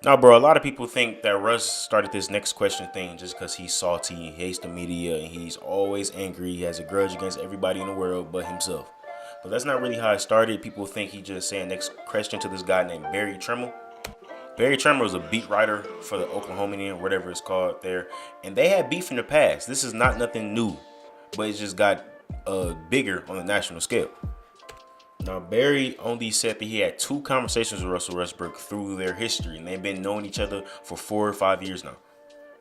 Now, bro, a lot of people think that Russ started this next question thing just because he's salty, he hates the media, and he's always angry. He has a grudge against everybody in the world but himself. But that's not really how it started. People think he just saying next question to this guy named Barry Tramel. Barry Tramel was a beat writer for the Oklahomian, whatever it's called there, and they had beef in the past. This is not nothing new, but it just got bigger on the national scale. Now, Barry only said that he had 2 conversations with Russell Westbrook through their history, and they've been knowing each other for 4 or 5 years now.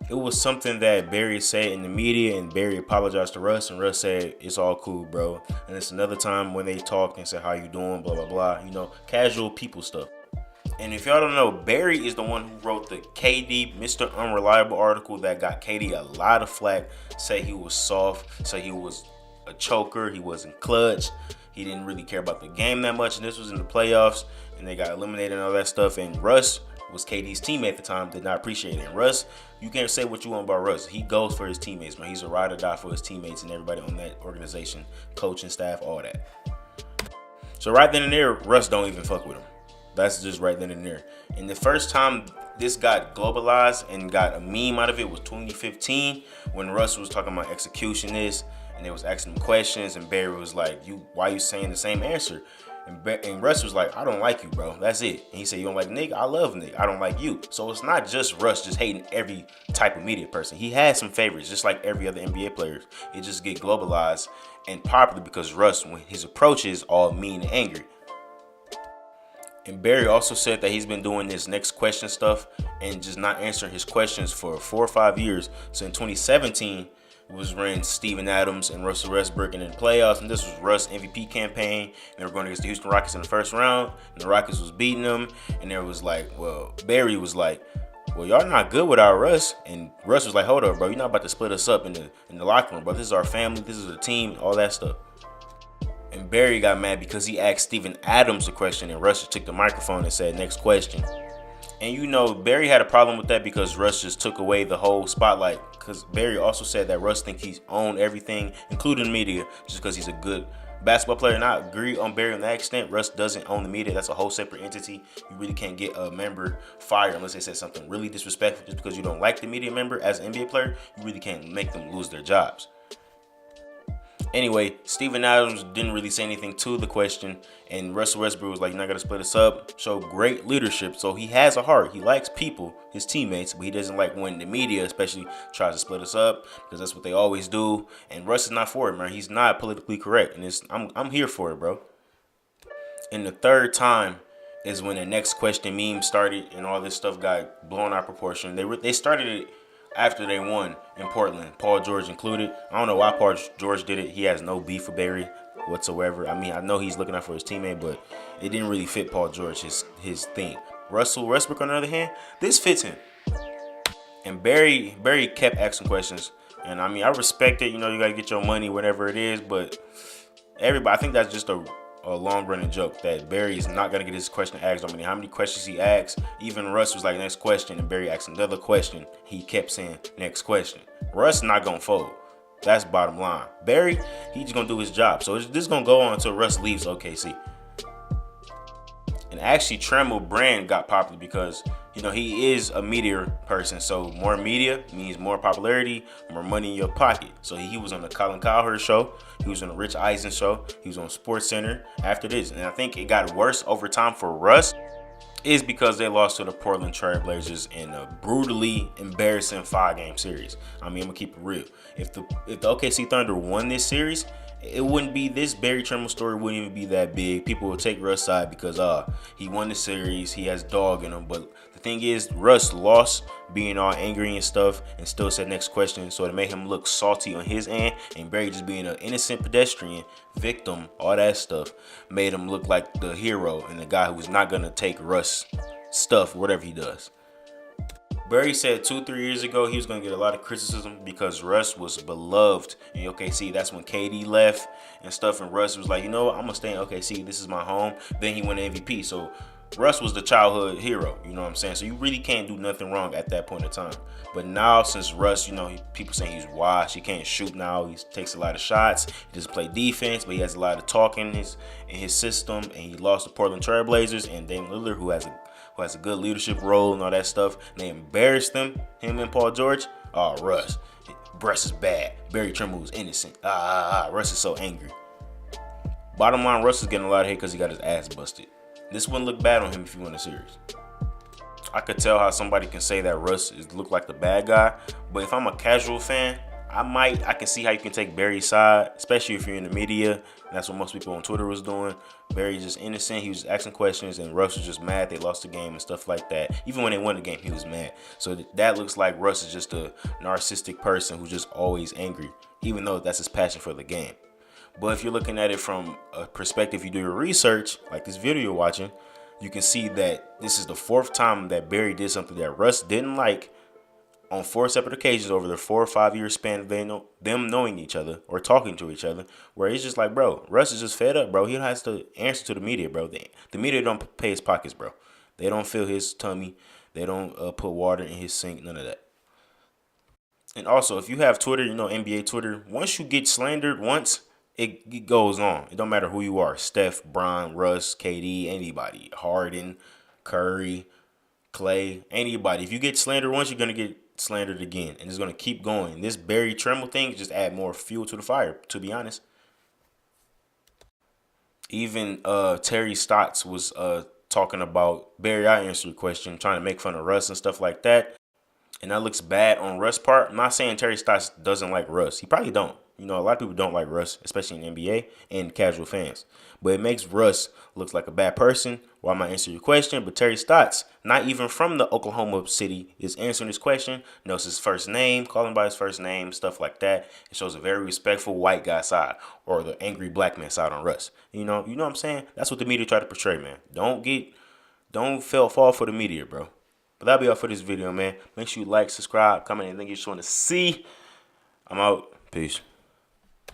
It was something that Barry said in the media, and Barry apologized to Russ, and Russ said, it's all cool, bro. And it's another time when they talked and said, how you doing, blah, blah, blah. You know, casual people stuff. And if y'all don't know, Barry is the one who wrote the KD Mr. Unreliable article that got KD a lot of flack. Say he was soft, say he was a choker, he wasn't clutch. He didn't really care about the game that much, and this was in the playoffs, and they got eliminated and all that stuff. And Russ was KD's teammate at the time, did not appreciate it. And Russ, you can't say what you want about Russ. He goes for his teammates, man. He's a ride or die for his teammates and everybody on that organization, coaching staff, all that. So right then and there, Russ don't even fuck with him. That's just right then and there. And the first time this got globalized and got a meme out of it was 2015 when Russ was talking about executionists. And they was asking him questions, and Barry was like, why you saying the same answer? And Russ was like, I don't like you, bro. That's it. And he said, you don't like Nick? I love Nick. I don't like you. So it's not just Russ just hating every type of media person. He had some favorites, just like every other NBA player. It just get globalized and popular because Russ, when his approach is all mean and angry. And Barry also said that he's been doing this next question stuff and just not answering his questions for 4 or 5 years. So in 2017, was when Steven Adams and Russell Westbrook in the playoffs, and this was Russ' MVP campaign. And they were going against the Houston Rockets in the first round, and the Rockets was beating them. And there was like, well, Barry was like, well, y'all not good without Russ. And Russ was like, hold up, bro, you're not about to split us up in the locker room, bro. This is our family, this is a team, all that stuff. And Barry got mad because he asked Steven Adams a question, and Russ just took the microphone and said, next question. And you know, Barry had a problem with that because Russ just took away the whole spotlight. Because Barry also said that Russ thinks he's owned everything, including the media, just because he's a good basketball player. And I agree on Barry on that extent. Russ doesn't own the media. That's a whole separate entity. You really can't get a member fired unless they said something really disrespectful. Just because you don't like the media member as an NBA player, you really can't make them lose their jobs. Anyway, Steven Adams didn't really say anything to the question, and Russell Westbrook was like, you're not going to split us up. Show great leadership. So he has a heart. He likes people, his teammates, but he doesn't like when the media especially tries to split us up because that's what they always do. And Russ is not for it, man. He's not politically correct, and I'm here for it, bro. And the third time is when the next question meme started and all this stuff got blown out of proportion. They started it after they won in Portland, Paul George included. I don't know why Paul George did it. He has no beef with Barry whatsoever. I mean, I know he's looking out for his teammate, but it didn't really fit Paul George, his thing. Russell Westbrook, on the other hand, this fits him. And Barry kept asking questions. And I mean, I respect it. You know, you got to get your money, whatever it is. But everybody, I think that's just a long-running joke that Barry is not going to get his question asked. I mean, how many questions he asked? Even Russ was like, next question. And Barry asked another question. He kept saying, next question. Russ not going to fold. That's bottom line. Barry, he's just going to do his job. So this is going to go on until Russ leaves OKC. And actually, Tramel brand got popular because, you know, he is a media person. So more media means more popularity, more money in your pocket. So he was on the Colin Cowherd show. He was on the Rich Eisen show. He was on SportsCenter after this. And I think it got worse over time for Russ is because they lost to the Portland Trail Blazers in a brutally embarrassing 5-game series. I mean, I'm going to keep it real. If the OKC Thunder won this series, it wouldn't be this Barry Tramel story wouldn't even be that big. People would take Russ' side because he won the series, he has dog in him. But the thing is, Russ lost being all angry and stuff and still said next question. So it made him look salty on his end, and Barry just being an innocent pedestrian, victim, all that stuff, made him look like the hero and the guy who was not gonna take Russ' stuff, whatever he does. Barry said 2-3 years ago he was going to get a lot of criticism because Russ was beloved in OKC. That's when KD left and stuff, and Russ was like, you know what, I'm going to stay in OKC. This is my home. Then he won the MVP. So Russ was the childhood hero, you know what I'm saying? So you really can't do nothing wrong at that point in time. But now, since Russ, you know, people saying he's washed, he can't shoot now, he takes a lot of shots, he doesn't play defense, but he has a lot of talk in his system, and he lost the Portland Trail Blazers and Dame Lillard, who who has a good leadership role and all that stuff, and they embarrassed him and Paul George. Oh, Russ is bad. Barry Tramel was innocent. Russ is so angry. Bottom line, Russ is getting a lot of hate because he got his ass busted. This wouldn't look bad on him if he won a series. I could tell how somebody can say that Russ look like the bad guy, but if I'm a casual fan, I can see how you can take Barry's side, especially if you're in the media. And that's what most people on Twitter was doing. Barry's just innocent. He was asking questions, and Russ was just mad they lost the game and stuff like that. Even when they won the game, he was mad. So that looks like Russ is just a narcissistic person who's just always angry, even though that's his passion for the game. But if you're looking at it from a perspective, you do your research, like this video you're watching, you can see that this is the 4th time that Barry did something that Russ didn't like on 4 separate occasions over the 4 or 5 year span of them knowing each other or talking to each other, where he's just like, bro, Russ is just fed up, bro. He has to answer to the media, bro. The media don't pay his pockets, bro. They don't fill his tummy. They don't put water in his sink, none of that. And also, if you have Twitter, NBA Twitter, once you get slandered once, it goes on. It don't matter who you are. Steph, Bron, Russ, KD, anybody. Harden, Curry, Clay, anybody. If you get slandered once, you're going to get slandered again. And it's going to keep going. This Barry Tramel thing just add more fuel to the fire, to be honest. Even Terry Stotts was talking about, Barry, I answered your question, trying to make fun of Russ and stuff like that. And that looks bad on Russ' part. I'm not saying Terry Stotts doesn't like Russ. He probably don't. A lot of people don't like Russ, especially in the NBA and casual fans. But it makes Russ look like a bad person. Well, I might answer your question, but Terry Stotts, not even from the Oklahoma City, is answering this question, knows his first name, calling by his first name, stuff like that. It shows a very respectful white guy side or the angry black man side on Russ. You know what I'm saying? That's what the media try to portray, man. Don't fall for the media, bro. But that'll be all for this video, man. Make sure you like, subscribe, comment anything you just want to see. I'm out. Peace.